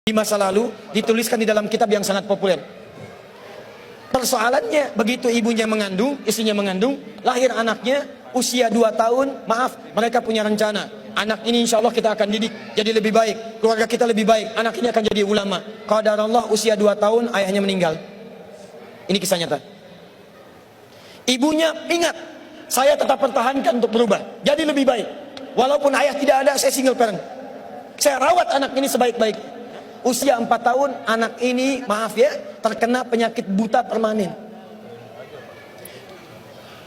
Di masa lalu dituliskan di dalam kitab yang sangat populer. Persoalannya begitu ibunya mengandung, istrinya mengandung, lahir anaknya usia 2 tahun, maaf, mereka punya rencana. Anak ini insya Allah kita akan didik jadi lebih baik, keluarga kita lebih baik, anak ini akan jadi ulama. Qadarullah usia 2 tahun ayahnya meninggal. Ini kisah nyata. Ibunya ingat, saya tetap pertahankan untuk berubah, jadi lebih baik. Walaupun ayah tidak ada, saya single parent. Saya rawat anak ini sebaik-baik. Usia 4 tahun, anak ini, maaf ya, terkena penyakit buta permanen.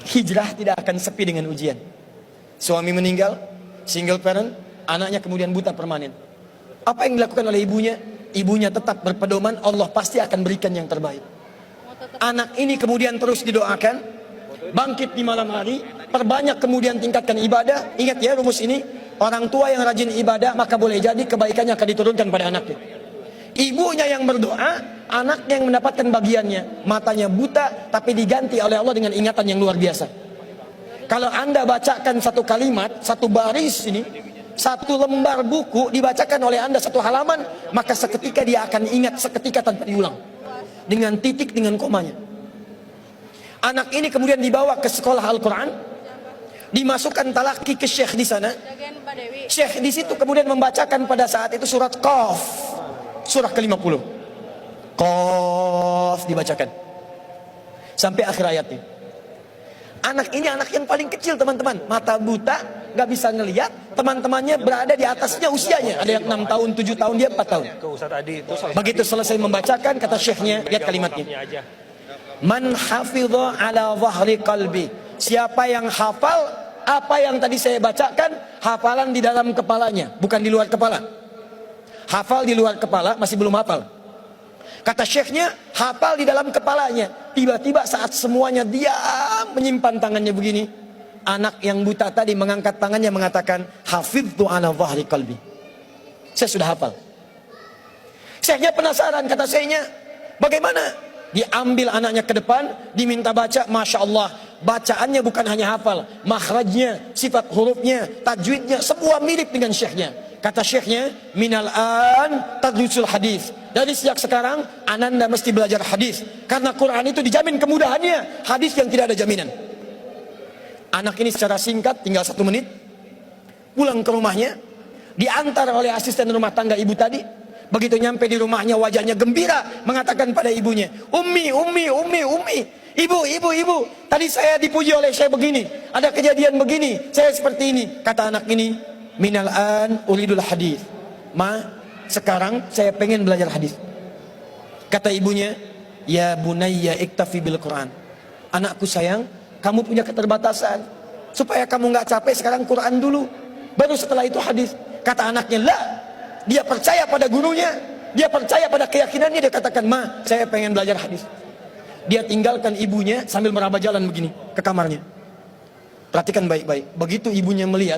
Hijrah tidak akan sepi dengan ujian. Suami meninggal, single parent, anaknya kemudian buta permanen. Apa yang dilakukan oleh ibunya? Ibunya tetap berpedoman, Allah pasti akan berikan yang terbaik. Anak ini kemudian terus didoakan, bangkit di malam hari, perbanyak kemudian tingkatkan ibadah. Ingat ya rumus ini, orang tua yang rajin ibadah maka boleh jadi kebaikannya akan diturunkan pada anaknya. Ibunya yang berdoa, anaknya yang mendapatkan bagiannya. Matanya buta tapi diganti oleh Allah dengan ingatan yang luar biasa. Kalau Anda bacakan satu kalimat, satu baris ini, satu lembar buku dibacakan oleh Anda satu halaman, maka seketika dia akan ingat seketika tanpa diulang. Dengan titik, dengan komanya. Anak ini kemudian dibawa ke sekolah Al-Quran, dimasukkan talaki ke syekh di sana. Syekh di situ kemudian membacakan pada saat itu surat Qaf, surah ke-50. Qaf dibacakan sampai akhir ayatnya. Anak ini anak yang paling kecil teman-teman, mata buta, gak bisa ngelihat. Teman-temannya berada di atasnya usianya, ada yang 6 tahun, 7 tahun, dia 4 tahun. Begitu selesai membacakan, kata syekhnya, lihat kalimatnya, man hafidha ala zahri qalbi, siapa yang hafal apa yang tadi saya bacakan, hafalan di dalam kepalanya, bukan di luar kepala. Hafal di luar kepala masih belum hafal. Kata syekhnya, hafal di dalam kepalanya. Tiba-tiba saat semuanya diam menyimpan tangannya begini, anak yang buta tadi mengangkat tangannya mengatakan, hafidtu ala zahri qalbi, saya sudah hafal. Syekhnya penasaran, kata syekhnya, bagaimana? Diambil anaknya ke depan, diminta baca, Masya Allah, bacaannya bukan hanya hafal, makhrajnya, sifat hurufnya, tajwidnya, semua mirip dengan syekhnya. Kata syekhnya, minal an tadrusul hadis, dari sejak sekarang ananda mesti belajar hadis, karena Quran itu dijamin kemudahannya, hadis yang tidak ada jaminan. Anak ini secara singkat, tinggal 1 menit, pulang ke rumahnya, diantar oleh asisten rumah tangga ibu tadi. Begitu nyampe di rumahnya wajahnya gembira, mengatakan pada ibunya, Ummi, ibu, tadi saya dipuji oleh saya begini, ada kejadian begini, saya seperti ini. Kata anak ini, minal an uridul hadis, ma, sekarang saya pengen belajar hadis. Kata ibunya, ya bunayya iktafi bil Quran, anakku sayang, kamu punya keterbatasan, supaya kamu nggak capek sekarang Quran dulu, baru setelah itu hadis. Kata anaknya, lah, dia percaya pada gurunya, dia percaya pada keyakinannya, dia katakan, ma, saya pengen belajar hadis. Dia tinggalkan ibunya sambil meraba jalan begini ke kamarnya. Perhatikan baik-baik, begitu ibunya melihat,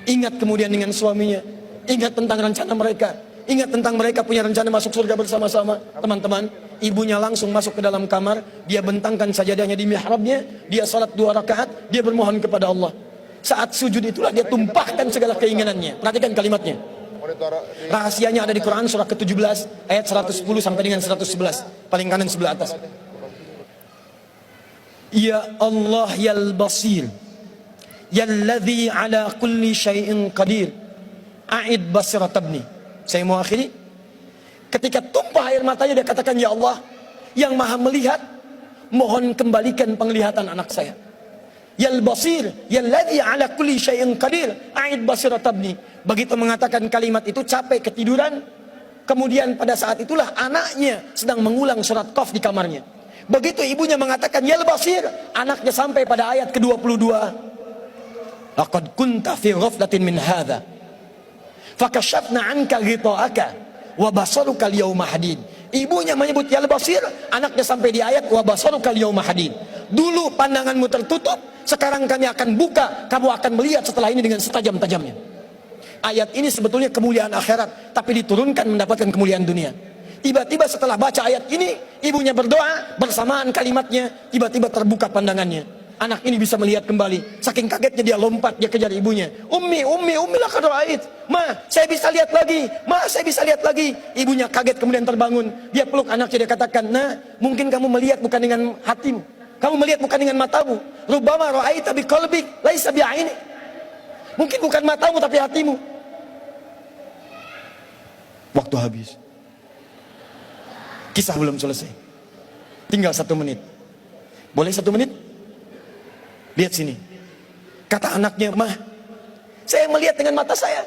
ingat kemudian dengan suaminya, ingat tentang rencana mereka, ingat tentang mereka punya rencana masuk surga bersama-sama. Teman-teman, ibunya langsung masuk ke dalam kamar, dia bentangkan sajadahnya di mihrabnya, dia salat 2 rakaat, dia bermohon kepada Allah. Saat sujud itulah dia tumpahkan segala keinginannya. Perhatikan kalimatnya. Rahasianya ada di Quran surah ke-17 ayat 110 sampai dengan 111, paling kanan sebelah atas. Ya Allah yal basir, yalladzi ala kulli syai'in qadir, a'id basirat ibni. Saya mau akhiri. Ketika tumpah air matanya dia katakan, ya Allah yang maha melihat, mohon kembalikan penglihatan anak saya. Yal basir, yalladzi ala kulli syai'in qadir, a'id basirat ibni. Begitu mengatakan kalimat itu, capek ketiduran. Kemudian pada saat itulah anaknya sedang mengulang surat Qaf di kamarnya. Begitu ibunya mengatakan yal basir, anaknya sampai pada ayat ke-22. Laqad kunta fi ghaflatin min hadza fakashafna 'anka ghita'aka wa basaruka al-yawma hadid. Ibunya menyebut yal basir, anaknya sampai di ayat wa basaruka al-yawma hadid. Dulu pandanganmu tertutup, sekarang kami akan buka, kamu akan melihat setelah ini dengan setajam-tajamnya. Ayat ini sebetulnya kemuliaan akhirat, tapi diturunkan mendapatkan kemuliaan dunia. Tiba-tiba setelah baca ayat ini, ibunya berdoa, bersamaan kalimatnya, tiba-tiba terbuka pandangannya. anak ini bisa melihat kembali. Saking kagetnya dia lompat, dia kejar ibunya. Ummi laqad ra'ait. Ma, saya bisa lihat lagi. Ma, saya bisa lihat lagi. Ibunya kaget kemudian terbangun. Dia peluk anaknya, dia katakan, "Nah, mungkin kamu melihat bukan dengan hatimu. Kamu melihat bukan dengan matamu. Rubbama ra'aita biqalbik laisa bi'ainik." Mungkin bukan matamu tapi hatimu. Waktu habis. Kisah belum selesai. Tinggal 1 menit. Boleh 1 menit? Lihat sini. Kata anaknya, "Mah, saya melihat dengan mata saya.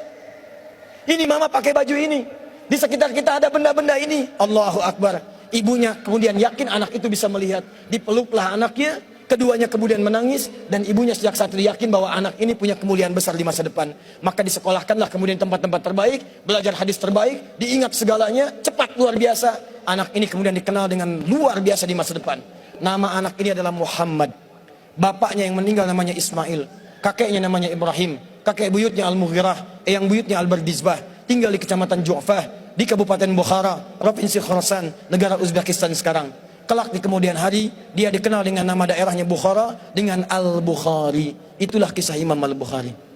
Ini mama pakai baju ini. Di sekitar kita ada benda-benda ini." Allahu Akbar. Ibunya kemudian yakin anak itu bisa melihat. Dipeluklah anaknya. Keduanya kemudian menangis. Dan ibunya sejak saat itu yakin bahwa anak ini punya kemuliaan besar di masa depan. Maka disekolahkanlah kemudian tempat-tempat terbaik. Belajar hadis terbaik. Diingat segalanya. Cepat luar biasa. Anak ini kemudian dikenal dengan luar biasa di masa depan. Nama anak ini adalah Muhammad. Bapaknya yang meninggal namanya Ismail. Kakeknya namanya Ibrahim. Kakek buyutnya Al-Mughirah. Eyang buyutnya Al-Bardizbah. Tinggal di kecamatan Ju'fah. Di Kabupaten Bukhara. Provinsi Khorasan. Negara Uzbekistan sekarang. Kelak di kemudian hari. Dia dikenal dengan nama daerahnya Bukhara. Dengan Al-Bukhari. Itulah kisah Imam Al-Bukhari.